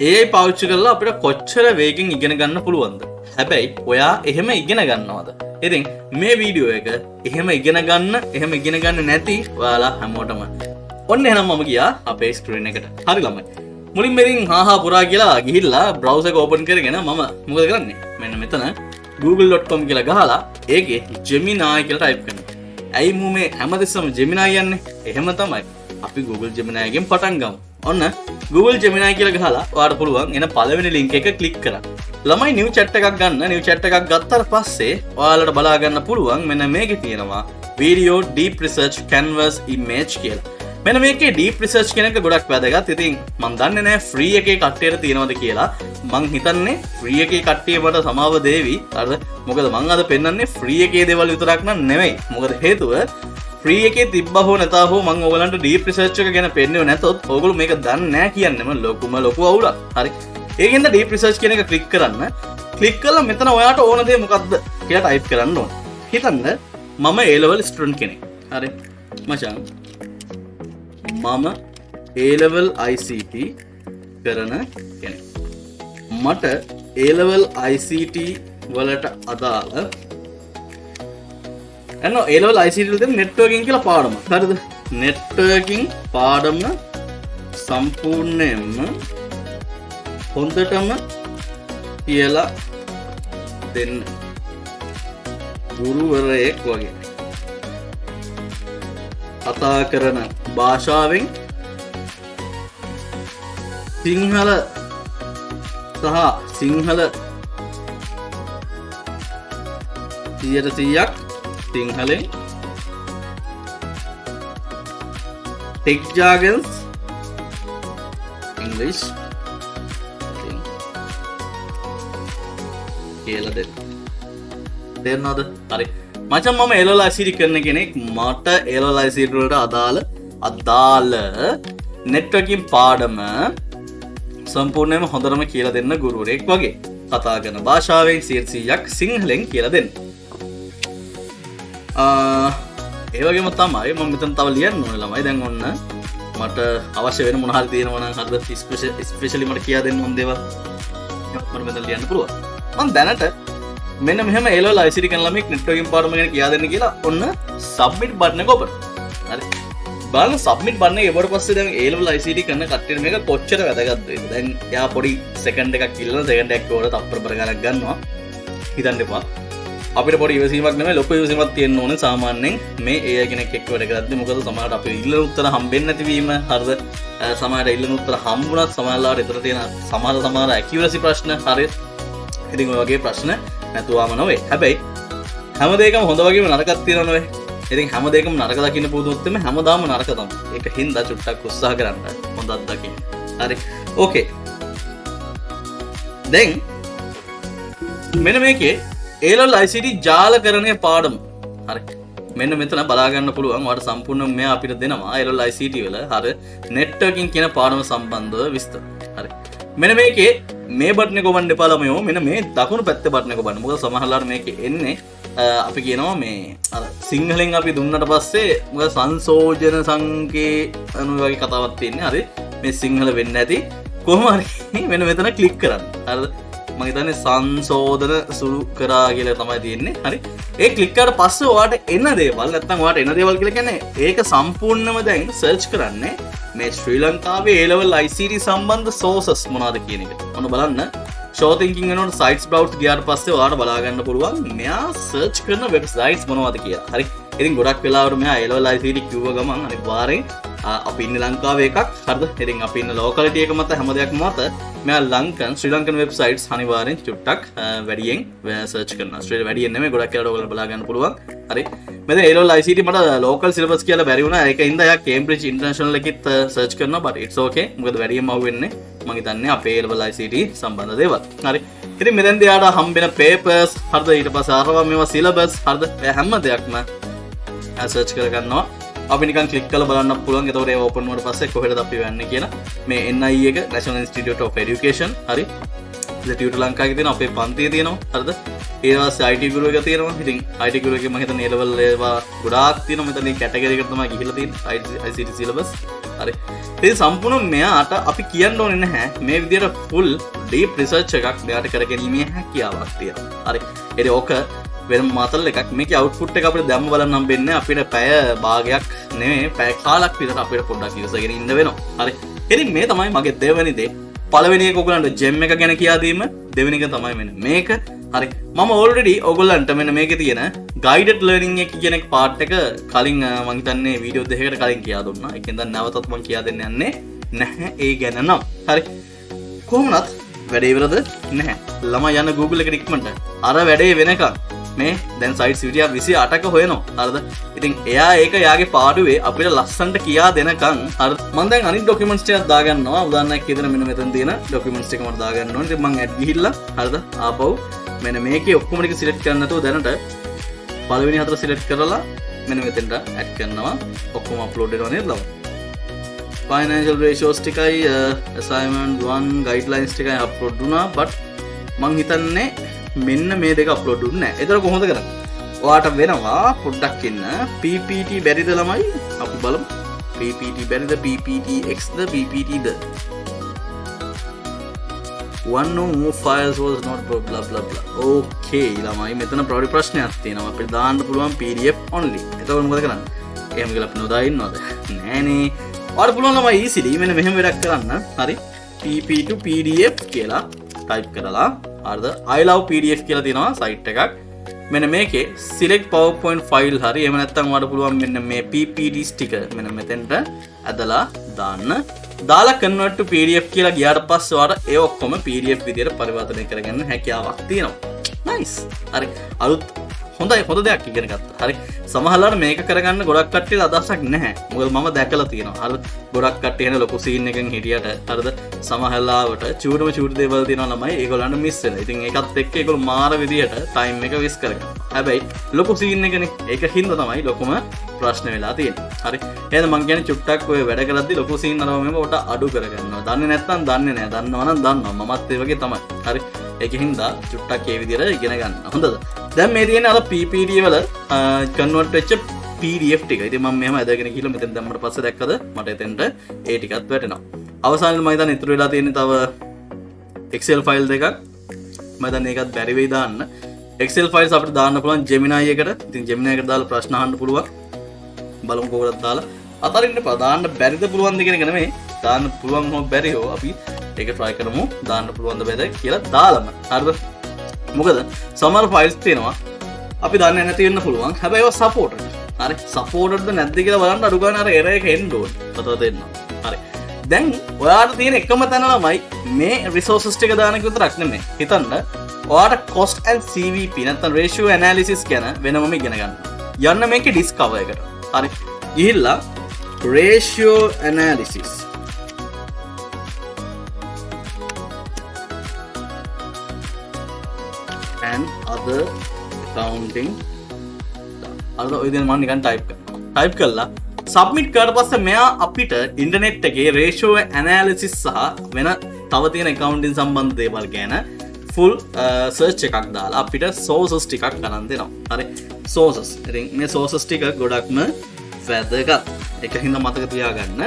AI පාවිච්චි කරලා අපිට කොච්චර වේගෙන් ඉගෙන ගන්න පුළුවන්ද? හැබැයි ඔයා එහෙම ඉගෙන ගන්නවද? ඉතින් මේ වීඩියෝ එක එහෙම ඉගෙන ගන්න නැති ඔයාලා හැමෝටම ඔන්න එහෙනම් මම ගියා අපේ ස්ක්‍රීන් එකට. හරි ළමයි. මුලින්ම ඉතින් හාහා පුරා කියලා ගිහිල්ලා බ්‍රවුසර් එක ඕපන් කරගෙන මම මොකද කරන්නේ? මෙන්න මෙතන google.com කියලා ගහලා ඒකේ Gemini කියලා ටයිප් කරනවා. ඇයි මු මේ හැමදෙස්සම Gemini යන්නේ? එහෙම තමයි. අපි Google Gemini එකෙන් පටන් ගමු. ඔන්න Google Gemini කියලා ගහලා ඔයාලට පුළුවන් එන පළවෙනි link එක ක්ලික් කරන්න. ළමයි new chat එකක් ගන්න. new chat එකක් ගත්තාට පස්සේ ඔයාලට බලා ගන්න පුළුවන් මෙන්න මේකේ තියෙනවා video deep research canvas image කියලා. මෙන්න මේකේ deep research කියන එක ගොඩක් වැදගත්. ඉතින් මම දන්නේ නැහැ free එකේ කට්ටියට තියෙනවද කියලා. මං හිතන්නේ free එකේ කට්ටිය මට සමාව දෙවි. හරිද? මොකද මං අද පෙන්නන්නේ free එකේ දේවල් විතරක් නෙවෙයි. මොකද හේතුව free එකේ තිබ්බා හෝ නැතා හෝ මං ඔයගලන්ට deep research එක ගැන පෙන්නුවේ නැතොත් ඔයගොල්ලෝ මේක දන්නේ නැහැ කියන්නේම ලොකු අවුලක්. හරි. ඒකෙන්ද deep research කියන එක ක්ලික් කරන්න. ක්ලික් කළා මෙතන ඔයාට ඕන දේ මොකක්ද කියලා ටයිප් කරන්න ඕන. හිතන්න මම A level student කෙනෙක්. හරි. මචං මම A level ICT කරන කෙනෙක්. මට A level ICT වලට අදාළ A level ICT වල තියෙන networking කියලා පාඩම. හරිද? networking පාඩම සම්පූර්ණයෙන්ම හොඳටම කියලා දෙන්න. ගුරුවරයෙක් වගේ. කතා කරන භාෂාවෙන් සිංහල සහ සිංහල 100%ක් සිංහලෙන් tech jargons English කියලා දෙන්න. තේරෙනවද? හරි. මචං මම A level ICT කරන කෙනෙක්. මට A level ICT වලට අදාළ networking පාඩම සම්පූර්ණයෙන්ම හොඳටම කියලා දෙන්න ගුරුවරයෙක් වගේ. කතා කරන භාෂාවෙන් 100%ක් සිංහලෙන් කියලා දෙන්න. ඒ වගේම තමයි මම මෙතන තව ලියන්න ඕනේ ළමයි. දැන් ඔන්න මට අවශ්‍ය වෙන මොන හරි තියෙනවා නම් හරිද ස්පෙෂලි මට කියා දෙන්න ඕන දේවල් මම මෙතන ලියන්න පුළුවන්. මම දැනට මෙන්න මෙහෙම A level ICT කරන ළමෙක් networking පාඩම ගැන කියා දෙන්න කියලා ඔන්න submit button එක ඔබට. හරි. බලන්න submit button එක එවුවට පස්සේ දැන් A level ICT කරන කට්ටියට මේක කොච්චර වැදගත් වෙයිද? දැන් එයා පොඩි second එකක් ඉල්ලන second එකක් වල තප්පර ගණක් ගන්නවා. හිතන්න එපා. අපිට පොඩි ඉවසීමක් නෙමෙයි ලොකු ඉවසීමක් තියෙන්න ඕනේ සාමාන්‍යයෙන් මේ AI කෙනෙක් එක්ක වැඩ කරද්දී. මොකද සමහරට අපේ ඉල්ලන උත්තර හම්බෙන්නේ නැති වීම හරිද? සමහරට ඉල්ලන උත්තර හම්බුණත් සමහරලාට ඒතර තියෙන සමහර accuracy ප්‍රශ්න හරිද? ඉතින් ඔය වගේ ප්‍රශ්න නැතුවම නෙවෙයි. හැබැයි හැම දෙයකම හොඳ වගේම නරකක් තියෙනව නෙවෙයි. ඉතින් හැම දෙයකම නරක දකින්න පුදුත් එමේ හැමදාම නරක තමයි. ඒක හින්දා චුට්ටක් උත්සාහ කරන්න හොඳක් දකින්න. හරි. ඕකේ. දැන් මෙන්න මේකේ A level ICT ජාලකරණය පාඩම. හරි. මෙන්න මෙතන බලා ගන්න පුළුවන්. ඔයාලට සම්පූර්ණයෙන් මෙයා අපිට දෙනවා A level ICT වල හරි networking කියන පාඩම සම්බන්ධව විස්තර. හරි. මෙන්න මේකේ මේ බටන් එක ඔබන්න එපා ළමයෝ. මෙන්න මේ දකුණු පැත්තේ බටන් එක ඔබන්න. මොකද සමහරවල්ලාට මේකේ එන්නේ අපි කියනවා මේ අර සිංහලෙන් අපි දුන්නට පස්සේ මොකද සංසෝජන සංකේ අනු වගේ කතාවක් තියෙන්නේ. හරි. මේ සිංහල වෙන්නේ නැති කොහොම හරි මෙන්න මෙතන ක්ලික් කරන්න. හරිද? මම හිතන්නේ සංශෝධන සුළු කරා කියලා තමයි තියෙන්නේ. හරි. ඒ ක්ලික් කරාට පස්සේ ඔයාට එන දේවල් නැත්නම් ඔයාට එන දේවල් කියලා කියන්නේ ඒක සම්පූර්ණම දැන් සර්ච් කරන්නේ මේ ශ්‍රී ලංකාවේ A level ICT සම්බන්ධ sources මොනවද කියන එක. ඔන්න බලන්න. show thinking වෙනකොට sites browse ගියාට පස්සේ ඔයාලට බලා ගන්න පුළුවන් මෙයා search කරන websites මොනවද කියලා. හරි. ඉතින් ගොඩක් වෙලාවට මෙයා A level ICT කිව්ව ගමන් අනිවාර්යෙන් අපි ඉන්නේ ලංකාවේ එකක්. හරිද? ඉතින් අපි ඉන්න locality එක මත හැම දෙයක්ම මත මෙයා ලංකන් ශ්‍රී ලංකන් websites අනිවාර්යෙන් චුට්ටක් වැඩියෙන් search කරනවා. ස්ට්‍රේට් වැඩියෙන් නෙමෙයි ගොඩක් වෙලාවට ඔයගොල්ලෝ බලා ගන්න පුළුවන්. හරි. මෙතන A level ICT මට local syllabus කියලා බැරි වුණා. ඒකින්ද එයා Cambridge International එකෙත් search කරනවා. but it's okay. මොකද වැඩියෙන්ම අහුවෙන්නේ මම හිතන්නේ අපේ A level ICT සම්බන්ධ දේවල්. හරි. ඉතින් මෙතෙන්දී යාට හම්බෙන papers හරිද? ඊට පස්සේ අරවා මේවා syllabus හරිද? හැම දෙයක්ම search කර ගන්නවා. අපි නිකන් ක්ලික් කරලා බලන්න පුළුවන්. එතකොට ඒක ඕපන් වුණාට පස්සේ කොහෙද අපි යන්නේ කියලා මේ NI එක National Institute of Education. හරි. ඉතින් ලංකාවේ තියෙන අපේ පන්තියේ තියෙනවා. හරිද? ඊට පස්සේ IT ගුරු එක තියෙනවා. ඉතින් IT ගුරු එකේ මම හිතන්නේ A level ඒවා ගොඩාක් තියෙනවා. මෙතන මේ කැටගරි එකට තමයි ගිහිල්ලා තියෙන්නේ. ICT syllabus. හරි. ඉතින් සම්පූර්ණ මෙයාට අපි කියන්න ඕනේ නැහැ මේ විදිහට full deep research එකක් මෙයාට කරගැනීමේ හැකියාවක් තියෙනවා. හරි. ඉතින් ඕක වෙන මාතල් එකක් මේකේ output එක අපිට දැම්ම බලන්න හම්බෙන්නේ අපිට පැය භාගයක් නෙමෙයි පැය කාලක් විතර අපිට පොඩ්ඩක් ඉවසගෙන ඉන්න වෙනවා. හරි. ඉතින් මේ තමයි මගේ දෙවෙනි දේ. පළවෙනි එක ඔයගලන්ට ජෙම් එක ගැන කියා දීම. දෙවෙනි එක තමයි මෙන්න මේක. හරි. මම already ඔයගලන්ට මෙන්න මේකේ තියෙන guided learning එක කියන එක part එක කලින් මම හිතන්නේ වීඩියෝ දෙකකට කලින් කියා දුන්නා. ඒකෙන් දැන් නැවතත් මම කියා දෙන්න යන්නේ නැහැ ඒ ගැන නම්. හරි. කොහොමවත් වැඩේ ඉවරද නැහැ. ළමයි යන Google එකට ඉක්මනට. අර වැඩේ වෙනකන් මේ දැන් සයිට්ස් විදියා 28ක හොයනවා. හරිද? ඉතින් එයා ඒක යාගේ පාඩුවේ අපිට ලස්සනට කියා දෙනකන් හරි මම දැන් අනිත් ડોකියුමන්ට්ස් ටිකක් දාගන්නවා. උදාහරණයක් කියදෙන මෙන්න මෙතන තියෙන ડોකියුමන්ට්ස් ටික මම දාගන්න ඕනේ. ඉතින් මම ඇඩ් ගිහිල්ලා හරිද? ආපහු මෙන්න මේකේ ඔක්කොම ටික සිලෙක්ට් කරන්න නැතුව දැනට පළවෙනි හතර සිලෙක්ට් කරලා මෙන්න මෙතෙන්ට ඇඩ් කරනවා. ඔක්කොම අප්ලෝඩ් වෙනවා නේද ළමයි? Financial ratios ටිකයි assignment 1 guidelines ටිකයි අප්ලෝඩ් වුණා. but මං හිතන්නේ මෙන්න මේ දෙක අප්ලෝඩ් වුනේ නැහැ. ඒතර කොහොමද කරන්නේ? ඔයාට වෙනවා පොඩ්ඩක් ඉන්න PPT බැරිද ළමයි? අපි බලමු. PPT බැරිද? PPTX the PPT the? One or more files was not blah blah blah. Okay ළමයි මෙතන පොඩි ප්‍රශ්නයක් තියෙනවා. අපිට දාන්න පුළුවන් PDF only. එතකොට මොකද කරන්නේ? එහෙම කියලා අපි නොදා ඉන්නවද? නෑනේ. ඔයාලට පුළුවන් ළමයි easily මෙන්න මෙහෙම වැඩක් කරන්න. හරි. PP to PDF කියලා type කරලා හරිද? I love PDF කියලා තියෙනවා site එකක්. මෙන්න මේකේ select PowerPoint file හරි එහෙම නැත්නම් ඔයාලට පුළුවන් මෙන්න මේ PPT sticker මෙන්න මෙතෙන්ට ඇදලා දාන්න. දාලා convert to PDF කියලා ගියාට පස්සේ ඔයාලට ඒ ඔක්කොම PDF විදියට පරිවර්තනය කරගන්න හැකියාවක් තියෙනවා. nice. හරි. අලුත් හොඳ දෙයක් ඉගෙන ගත්තා. හරි. සමහරවල්ලාට මේක කරගන්න ගොඩක් කට්ටියට අදහසක් නැහැ. මොකද මම දැකලා තියෙනවා. හරිද? ගොඩක් කට්ටිය එන ලොකු සීන් එකකින් හිටියට හරිද? සමහරවල්ලාවට චූටි දේවල් තියෙනවා ළමයි ඒගොල්ලන්ට මිස් වෙනවා. ඉතින් ඒකත් එක්ක ඒගොල්ලෝ මාර විදියට ටයිම් එක වෙස් කරගන්නවා. හැබැයි ලොකු සීන් එකනේ. ඒක හින්දා තමයි ලොකුම ප්‍රශ්න වෙලා තියෙන්නේ. හරි. එහෙනම් මම කියන්නේ චුට්ටක් ඔය වැඩ කරද්දි ලොකු සීන් අරම මෙම කොට අඩු කරගන්නවා. දන්නේ නැත්නම් දන්නේ නැහැ. දන්නවා නම් දන්නවා. මමත් ඒ වගේ තමයි. හරි. ඒකෙන් හින්දා චුට්ටක් ඒ විදියට ඉගෙන ගන්න. හොඳද? දැන් මේ තියෙන අර PPT වල කන්වර්ට් වෙච්ච PDF ටික. ඉතින් මම මෙහෙම ඇදගෙන ගිහලා මෙතෙන් දැම්මට පස්සේ දැක්කද මට එතෙන්ට ඒ ටිකත් වැටෙනවා. අවසානයේ මම හිතන්නේ ඉතුරු වෙලා තියෙන්නේ තව Excel file දෙකක්. මම හිතන්නේ ඒකත් බැරි වෙයි දාන්න. Excel files අපිට දාන්න පුළුවන් Gemini එකට. ඉතින් Gemini එකට දාලා ප්‍රශ්න අහන්න පුළුවන්. බලමු කොහොමද දාලා. අතරින් ඉන්න දාන්න බැරිද පුළුවන්ද කියන එක නෙමෙයි. දාන්න පුළුවන් හෝ බැරි හෝ අපි ඒක try කරමු. දාන්න පුළුවන්ද බැද කියලා දාලම. හරිද? මොකද සමහර ෆයිල්ස් තියෙනවා අපි දන්නේ නැති වෙන්න පුළුවන්. හැබැයි ඒවා සපෝටඩ්. හරි. සපෝටඩ්ද නැද්ද කියලා බලන්න අඩු ගන්න අර error එක එන්න ඕනේ. තව දෙන්න. හරි. දැන් ඔයාලට තියෙන එකම තැන ළමයි මේ resources ටික දාන එක විතරක් නෙමෙයි. හිතන්න ඔයාලට cost and CVP නැත්නම් ratio analysis ගැන වෙනමම ඉගෙන ගන්න. යන්න මේකේ discover එකට. හරි. ගිහිල්ලා ratio analysis and other accounting අර ඔය දෙන මම නිකන් ටයිප් කරලා සබ්මිට් කරලා පස්සේ මෙයා අපිට ඉන්ටර්නෙට් එකේ රේෂියෝ ඇනලිසිස් සහ වෙන තව තියෙන accounting සම්බන්ධ දේවල් ගැන full search එකක් දාලා අපිට sources ටිකක් ගණන් දෙනවා. හරි. sources. ඉතින් මේ sources ටික ගොඩක්ම වැදගත්. ඒක හින්දා මතක තියාගන්න.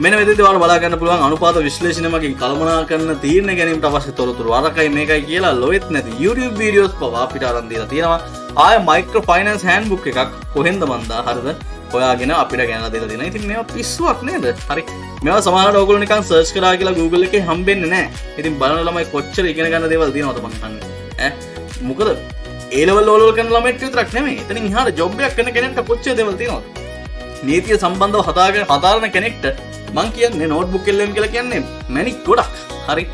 මෙන්න මෙතනදී ඔයාලා බලා ගන්න පුළුවන් අනුපාත විශ්ලේෂණය මගින් කළමනාකරන තීරණ ගැනීමට අවශ්‍ය තොරතුරු අරකයි මේකයි කියලා ලොවෙත් නැති YouTube videos පවා අපිට අරන් දීලා තියෙනවා. ආය මයික්‍රෝ ෆයිනෑන්ස් හෑන්ඩ්බුක් එකක් කොහෙන්ද මන්දා හරිද? හොයාගෙන අපිට ගෙනලා දීලා දෙනවා. ඉතින් මේවා පිස්සුවක් නේද? හරි. මේවා සමහරවිට ඔයගොල්ලෝ නිකන් සර්ච් කරා කියලා Google එකේ හම්බෙන්නේ නැහැ. ඉතින් බලන ළමයි කොච්චර ඉගෙන ගන්න දේවල් තියෙනවද මං අහන්නේ. මොකද A level වල කරන ළමයිට විතරක් නෙමෙයි. එතනින් එහාට ජොබ් එකක් කරන කෙනෙක්ට කොච්චර දේවල් තියෙනවද? නීතිය සම්බන්ධව හදාරන කෙනෙක්ට මං කියන්නේ නෝට්බුක් LM කියලා කියන්නේ මැනික් ගොඩක්. හරි.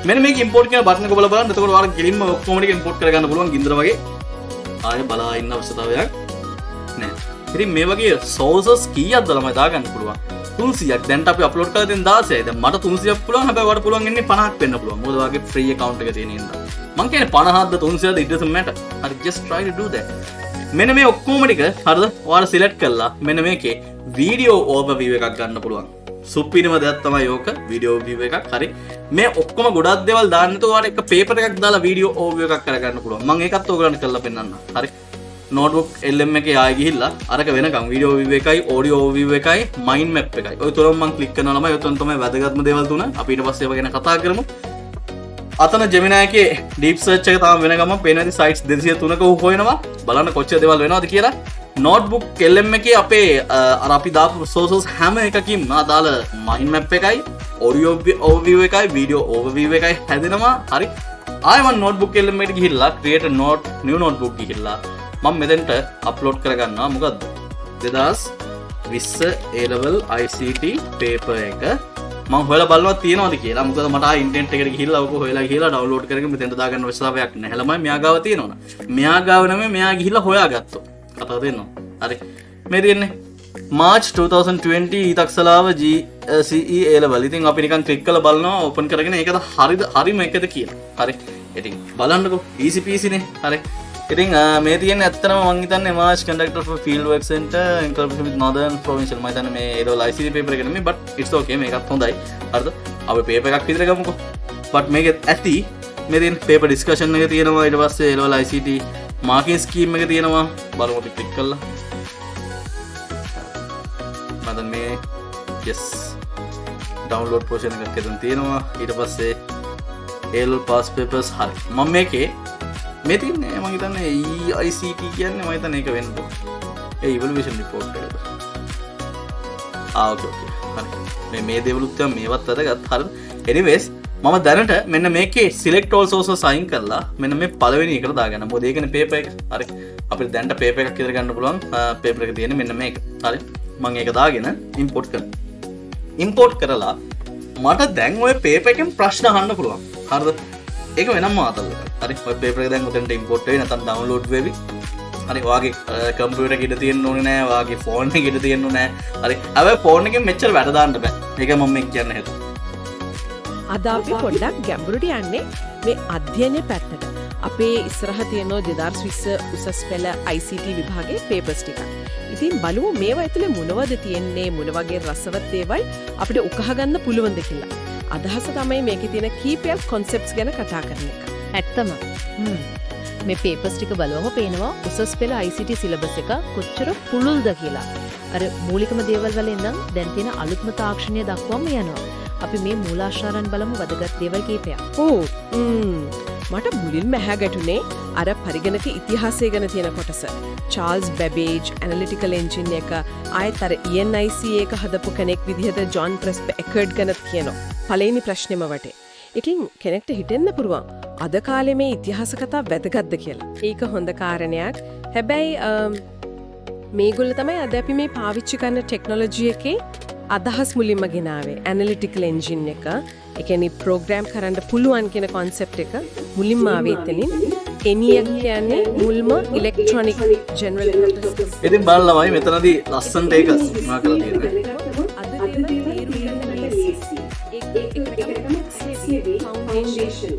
මෙන්න මේක ඉම්පෝට් කියන බටන් එක බලන්න. එතකොට ඔයාලා ගිලින්ම ඔක්කොම ටික ඉම්පෝට් කරගන්න පුළුවන් ගින්දර වගේ. ආයෙ බලා ඉන්න අවශ්‍යතාවයක් නැහැ. ඉතින් මේ වගේ sources කීයක්ද ළමයි දාගන්න පුළුවන්. 300ක්. දැන් අපි අප්ලෝඩ් කරලා තියෙන 16යි. දැන් මට 300ක් පුළුවන්. හැබැයි ඔයාලට පුළුවන් ඉන්නේ 50ක් වෙන්න පුළුවන්. මොකද ඔයාගේ free account එක තියෙන ඉඳලා. මං කියන්නේ 50ක්ද 300ද it doesn't matter. හරි just try to do that. මෙන්න මේ ඔක්කොම ටික හරිද? ඔයාලා select කරලා මෙන්න මේකේ video overview එකක් ගන්න පුළුවන්. සුපිරිම දෙයක් තමයි ඕක video overview එකක්. හරි. මේ ඔක්කොම ගොඩක් දේවල් දාන්න නැතුව ඔයාලා එක paper එකක් දාලා video overview එකක් කරගන්න පුළුවන්. මම ඒකත් ඔයගලන්ට කරලා පෙන්නන්නම්. හරි. නෝට්බුක් LM එකේ ආයෙ ගිහිල්ලා අරක වෙනකම් වීඩියෝ ඕවර්විව් එකයි ඔඩියෝ ඕවර්විව් එකයි මයින්ඩ් මැප් එකයි ඔය තුනම මම ක්ලික් කරනවා ළමයි. ඔය තුන තමයි වැදගත්ම දේවල් තුන. අපි ඊට පස්සේ ඒවා ගැන කතා කරමු. අතන Gemini එකේ ඩීප් සර්ච් එක තාම වෙන ගමන් පේන ඇති සයිට්ස් 203ක හොයනවා. බලන්න කොච්චර දේවල් වෙනවද කියලා. නෝට්බුක් LM එකේ අපේ අර අපි දාපු සෝසස් හැම එකකින්ම අදාළ මයින්ඩ් මැප් එකයි ඔඩියෝ ඕවර්විව් එකයි වීඩියෝ ඕවර්විව් එකයි හැදෙනවා. හරි. ආයෙ මම නෝට්බුක් LM එකට ගිහිල්ලා create a note new notebook ගිහිල්ලා මම මෙතෙන්ට අප්ලෝඩ් කරගන්නවා. මොකද්ද 2020 A level ICT paper එක මම හොයලා බලනවා තියෙනවද කියලා. මොකද මට ආ ඉන්ටර්නෙට් එකට ගිහිල්ලා ඔක හොයලා ගිහිල්ලා ඩවුන්ලෝඩ් කරගෙන මෙතෙන්ට දාගන්න අවශ්‍යතාවයක් නැහැ. ළමයි මෙයා ගාව තියෙනවනේ. මෙයා ගාව නෙමෙයි මෙයා ගිහිල්ලා හොයාගත්තෝ. කතාව තේරෙනවද? හරි. මේ තියෙන්නේ March 2020 ඊතක්සලාව GCE A level. ඉතින් අපි නිකන් ක්ලික් කරලා බලනවා ඕපන් කරගෙන ඒකද හරිද හරිම එකද කියලා. හරි. ඉතින් බලන්නකෝ easy peasy නේ. හරි. ඉතින් මේ තියෙන්නේ ඇත්තටම මම හිතන්නේ March conductor for field work center in collaboration with Northern Provincial මම හිතන්නේ මේ A level ICT paper එක නෙමෙයි but it's okay මේකත් හොඳයි. හරිද? අපි paper එකක් විතර ගමුකෝ. but මේකෙත් ඇති මේ තියෙන paper discussion එක තියෙනවා. ඊට පස්සේ A level ICT marking scheme එක තියෙනවා. බලමු අපි ක්ලික් කරලා. මම මේ yes download portion එකක් එතන තියෙනවා. ඊට පස්සේ A level past papers හරි. මම මේකේ මේ තියන්නේ මම හිතන්නේ EICT කියන්නේ මම හිතන්නේ ඒක වෙන්න ඕන. ඒ evaluation report එක. ඕකේ හරි. මේ දේවලුත් තමයි මේවත් වැදගත්. හරිද? anyways මම දැනට මෙන්න මේකේ select all sources අයින් කරලා මෙන්න මේ පළවෙනි එකට දාගන්න. මොකද ඒකනේ paper එක. හරි. අපිට දැනට paper එකක් ඉදර ගන්න පුළුවන්. paper එක තියෙන්නේ මෙන්න මේක. හරි. මම ඒක දාගෙන import කරනවා. import කරලා මට දැන් ওই paper එකෙන් ප්‍රශ්න අහන්න පුළුවන්. හරිද? ඒක වෙනම ආතල් එකක්. හරි. ඔය paper එක දැන් උතෙන්ට import වෙයි නැත්නම් download වෙවි. හරි. ඔයාගේ computer එකේ ඉඳ තියෙන්න ඕනේ නෑ. ඔයාගේ phone එකේ ඉඳ තියෙන්න ඕනේ නෑ. හරි. හැබැයි phone එකෙන් මෙච්චර වැඩ දාන්න බෑ. ඒක මම මේ කියන්න හේතුව. අද අපි පොඩ්ඩක් ගැඹුරට යන්නේ මේ අධ්‍යයනය පැත්තට. අපේ ඉස්සරහ තියෙනවා 2020 උසස් පෙළ ICT විභාගයේ papers ටිකක්. ඉතින් බලමු මේවා ඇතුලේ මොනවද තියෙන්නේ මොන වගේ රසවත් දේවල් අපිට උකහා ගන්න පුළුවන්ද කියලා. අදහස තමයි මේකේ තියෙන කීපයක් concepts ගැන කතා කරන එක. ඇත්තම. මේ papers ටික බලවම පේනවා උසස් පෙළ ICT syllabus එක කොච්චර පුළුල්ද කියලා. අර මූලිකම දේවල් වල ඉඳන් දැන් තියෙන අලුත්ම තාක්ෂණය දක්වාම යනවා. අපි මේ මූලාශ්‍රයන් බලමු වැදගත් දේවල් කීපයක්. මට මුලින්ම ඇහැ ගැටුනේ අර පරිගණක ඉතිහාසය ගැන තියෙන කොටස. චාල්ස් බැබේජ් ඇනලිටිකල් එන්ජින් එක ආයෙත් අර ENIC එක හදපු කෙනෙක් විදිහට ජොන් ප්‍රෙස්ප් එකර්ඩ් ගැනත් කියනවා. පළවෙනි ප්‍රශ්නෙම වටේ. ඉතින් කෙනෙක්ට හිතෙන්න පුළුවන් අද කාලේ මේ ඉතිහාස කතා වැදගත්ද කියලා. ඒක හොඳ කාරණයක්. හැබැයි මේගොල්ලෝ තමයි අද අපි මේ පාවිච්චි කරන ටෙක්නොලොජි එකේ අදහස් මුලින්ම ගෙනාවේ. ඇනලිටිකල් එන්ජින් එක ඒ කියන්නේ ප්‍රෝග්‍රෑම් කරන්න පුළුවන් කියන concept එක මුලින්ම ආවේ එතනින්. ENIAC කියන්නේ මුල්ම ඉලෙක්ට්‍රොනික ජෙනරල් පර්පස්. ඉතින් බලන්නමයි මෙතනදී ලස්සනට ඒක මා කරලා තියෙනවා. අද ෆවුන්ඩේෂන්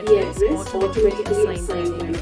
IPS automatic assignment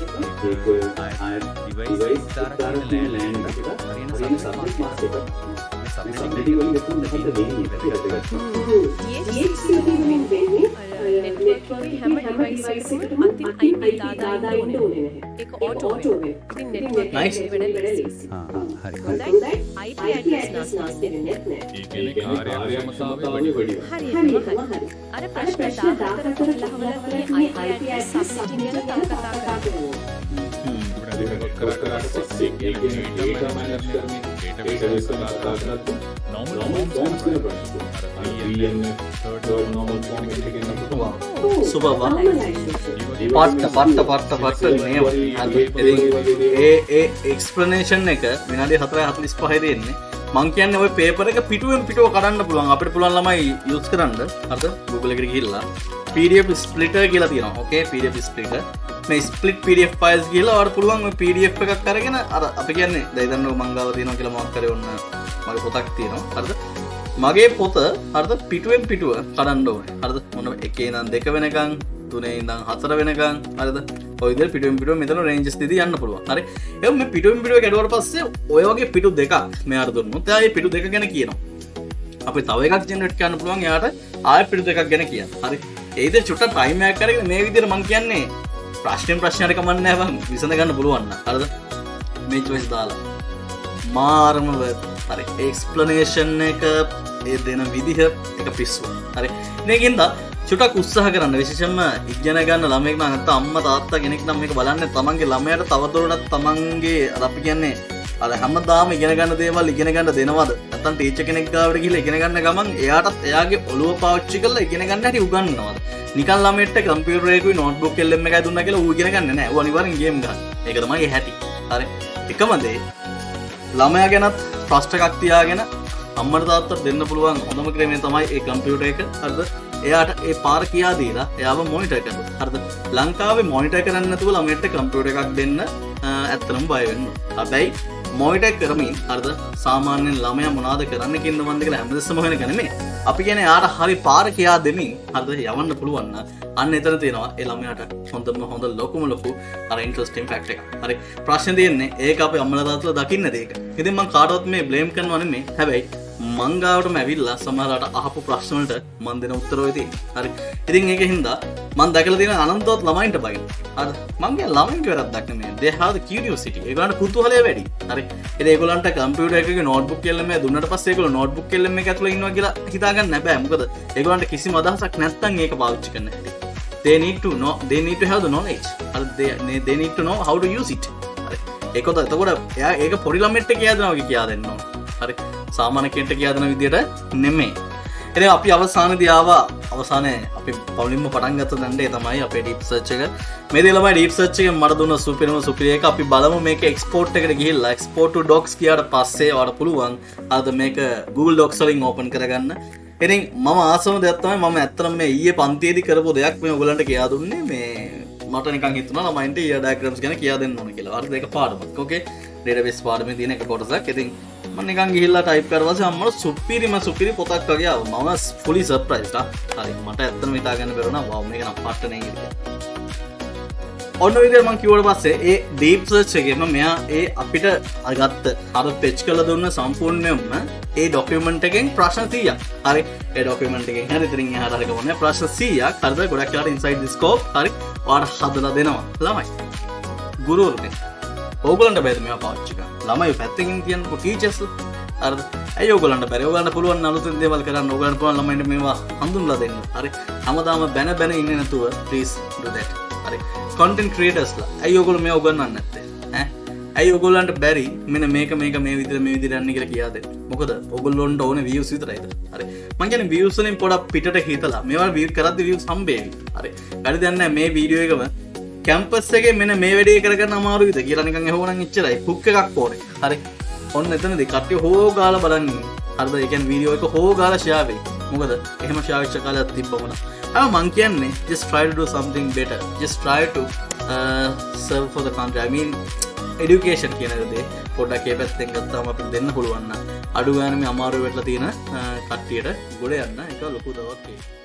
සුබවා පට්ට නේව. ඒ එක්ස්ප්ලනේෂන් එක විනාඩි 4:45 දෙන්නේ. මං කියන්නේ ওই පේපර් එක පිටුවෙන් පිටුව කඩන්න පුළුවන්. අපිට පුළුවන් ළමයි යූස් කරන්න. හරිද? Google එකට ගිහිල්ලා PDF splitter කියලා තියෙනවා. ඕකේ PDF splitter. මේ split PDF files කියලා ඔයාලට පුළුවන් ওই PDF එකක් අරගෙන අර අපි කියන්නේ දැන් ඉතින් මං ගාව තියෙනවා කියලා මොකක් කරේ ඔන්න මගේ පොතක් තියෙනවා. හරිද? මගේ පොත හරිද පිටුවෙන් පිටුව කඩන්න ඕනේ. හරිද? මොන එකේ ඉඳන් 2 වෙනකන් 3 ඉඳන් 4 වෙනකන් හරිද? ඔය විදිහට පිටුවෙන් පිටුව මෙතන රේන්ජස් දෙදී යන්න පුළුවන්. හරි. එහෙනම් මේ පිටුවෙන් පිටුව කැඩුවට පස්සේ ඔය වගේ පිටු දෙකක් මෙයාට දුන්නොත් එයා මේ පිටු දෙක ගැන කියනවා. අපි තව එකක් ජෙනරේට් කරන්න පුළුවන් එයාට ආයෙ පිටු දෙකක් ගැන කියන්න. හරි. ඒ විදිහට චුට්ටක් ටයිම් එකක් කරගෙන මේ විදිහට මම කියන්නේ ප්‍රශ්නයට කමන්නේ නැහැ බං විසඳ ගන්න පුළුවන් නම්. හරිද? මේ choice දාලා. මාරම හරි. එක්ස්ප්ලනේෂන් එක ඒ දෙන විදිහ එක පිස්සුව. හරි. මේකෙන්ද චුට්ටක් උත්සාහ කරන්න විශේෂයෙන්ම ඉගෙන ගන්න ළමයෙක් නම් නැත්නම් අම්මා තාත්තා කෙනෙක් නම් මේක බලන්නේ තමන්ගේ ළමයාට තවදුරටත් තමන්ගේ අපි කියන්නේ අර හැමදාම ඉගෙන ගන්න දේවල් ඉගෙන ගන්න දෙනවද නැත්නම් ටීචර් කෙනෙක් ගාවට ගිහලා ඉගෙන ගන්න ගමන් එයාටත් එයාගේ ඔළුව පාවිච්චි කරලා ඉගෙන ගන්න හැටි උගන්වනවද නිකන් ළමයට කම්පියුටර් එකකුයි නෝට්බුක් LM එකයි දුන්නා කියලා ඌ ඉගෙන ගන්න නෑ ඌ අනිවාර්යෙන් ගේම් ගන්න ඒක තමයි හැටි හරි එකම දේ ළමයා ගැනත් ට්‍රස්ට් එකක් තියාගෙන අම්මට තාත්තට දෙන්න පුළුවන් හොඳම ක්‍රමය තමයි ඒ කම්පියුටර් එක හරිද එයාට ඒ පාර කියා දීලා එයාව මොනිටර් කරනවා හරිද ලංකාවේ මොනිටර් කරන්නේ නැතුව ළමයට කම්පියුටර් එකක් දෙන්න ඇත්තටම බය වෙන්න හැබැයි මොනිටර් කරමින් හරිද සාමාන්‍යයෙන් ළමයා මොනවද කරන්න කියන දවන්ද කියලා හැමදෙස්සම හොයන එක නෙමෙයි අපි කියන්නේ එයාට හරි පාර කියා දෙමින් හරිද යවන්න පුළුවන් නම් අන්න එතන තියෙනවා ඒ ළමයාට හොඳ ලොකුම ලොකු අර ඉන්ටරෙස්ටිං ෆැක්ට් එකක් හරි ප්‍රශ්නේ තියෙන්නේ ඒක අපේ අම්මලා තාත්තලා දකින්න දෙයක ඉතින් මම කාටවත් මේ බ්ලේම් කරනවා නෙමෙයි හැබැයි මං ගාවටම ඇවිල්ලා සමහරවිට අහපු ප්‍රශ්න වලට මන් දෙන උත්තර ඔය තියෙන්නේ. හරි. ඉතින් ඒකෙන් හින්දා මං දැකලා තියෙන අනන්තවත් ළමයින්ට බයින. හරි. මං කියන්නේ ළමයින්ට වැරද්දක් නෙමෙයි. They have the curiosity. ඒගොල්ලන්ට කුතුහලය වැඩි. හරි. ඉතින් ඒගොල්ලන්ට කම්පියුටර් එකේ නෝට්බුක් LM එක දුන්නට පස්සේ ඒගොල්ලෝ නෝට්බුක් LM එක ඇතුලේ ඉන්නවා කියලා හිතාගන්න බෑ. මොකද ඒගොල්ලන්ට කිසිම අදහසක් නැත්නම් ඒක පාවිච්චි කරන්න හැටි. They need to know, they need to have the knowledge. හරි. They need to know how to use it. හරි. ඒකත් එතකොට එයා ඒක පොඩි ළමෙක්ට කියලා දෙනවා වගේ කියලා දෙන්න ඕන. හරි. සාමාන්‍ය කෙනෙක්ට කියලා දෙන විදියට නෙමෙයි. ඉතින් අපි අවසානයේදී ආවා අවසානයේ අපි පවුලින්ම පටන් ගත්ත දණ්ඩේ තමයි අපේ ඩීප් සර්ච් එක. මේ දේ ළමයි ඩීප් සර්ච් එකෙන් මට දුන්න සුපිරිම එක අපි බලමු මේක එක්ස්පෝර්ට් එකට ගිහිල්ලා එක්ස්පෝර්ට් ටු ඩොක්ස් කියාට පස්සේ ඔයාලට පුළුවන් අද මේක Google Docs වලින් ඕපන් කරගන්න. ඉතින් මම ආසම දෙයක් තමයි මම ඇත්තටම මේ ඊයේ පන්තියේදී කරපු දෙයක් මේ ඔයගලන්ට කියා දුන්නේ මේ මට නිකන් හිතුණා ළමයින්ට ඊය ඩයග්‍රෑම්ස් ගැන කියා දෙන්න ඕන කියලා. හරිද? ඒක පාඩමක්. ඕකේ. ඩේටාබේස් පාඩමේ තියෙන එක කොටසක්. ඉතින් මම නිකන් ගිහිල්ලා ටයිප් කරලා පස්සේ අම්මලා සුපිරි පොතක් වගේ ආවා. මම ෆුලි සර්ප්‍රයිස්ඩ් ආ. හරි මට ඇත්තටම හිතා ගන්න බැරුණා. වව් මේක නම් පට්ටනේ කියලා. ඔන්න ඔය විදිහට මම කිව්වට පස්සේ ඒ ඩීප් සර්ච් එකේම මෙයා ඒ අපිට අගත්ත අර පෙච් කරලා දුන්න සම්පූර්ණයෙන්ම ඒ ડોකියුමන්ට් එකෙන් ප්‍රශ්න 100ක්. හරි. ඒ ડોකියුමන්ට් එකෙන් හරි ඉතින් එහාට හරි ගමන්නේ ප්‍රශ්න 100ක්. හරිද? ගොඩක් වෙලාවට ඉන්සයිඩ් தி ස්කෝප් හරි. ඔයාලට හදලා දෙනවා. ළමයි. ගුරුවරුනේ. ඕගොල්ලන්ට බෑද මේවා පාවිච්චි කරන්න. ළමයි පැත්තකින් කියනකො ටීචර්ස් හරිද? ඇයි ඕගොල්ලන්ට බැරි? ඕගොල්ලන්ට පුළුවන් අලුතෙන් දේවල් කරන්න. ඕගොල්ලන්ට පුළුවන් ළමයින්ට මේවා හඳුන්වලා දෙන්න. හරි. හැමදාම බැන ඉන්නේ නැතුව please do that. හරි. content creatorsලා ඇයි ඕගොල්ලෝ මේවා උගන්වන්නේ නැත්තේ? ඈ? ඇයි ඕගොල්ලන්ට බැරි මෙන්න මේක මේ විදිහට යන්න කියලා කියා දෙන්න. මොකද ඕගොල්ලොන්ට ඕනේ views විතරයිද? හරි. මං කියන්නේ views වලින් පොඩක් පිටට හිතලා මේවා view කරද්දි views හම්බෙවි. හරි. වැඩි දෙයක් නැහැ මේ වීඩියෝ එකම කැම්පස් එකේ මෙන්න මේ වැඩේ කරගන්න අමාරුයිද කියලා නිකන් අහුවනම් එච්චරයි. හුක් එකක් ඕනේ. හරි. ඔන්න එතනදී කට්ටිය හෝ ගාලා බලන්න ඉන්නේ. හරිද? ඒ කියන්නේ වීඩියෝ එක හෝ ගාලා ෂෙයා වෙයි. මොකද එහෙම ෂෙයා වෙච්ච කාලයක් තිබ්බම නා. මං කියන්නේ just try to do something better. Just try to serve for the country. I mean education කියන දේ පොඩ්ඩක් ඒ පැත්තෙන් ගත්තාම අපිට දෙන්න පුළුවන් නම් අඩු ගානේ මේ අමාරු වෙట్లా තියෙන කට්ටියට ගොඩ යන්න ඒක ලොකු දවක් ඒක.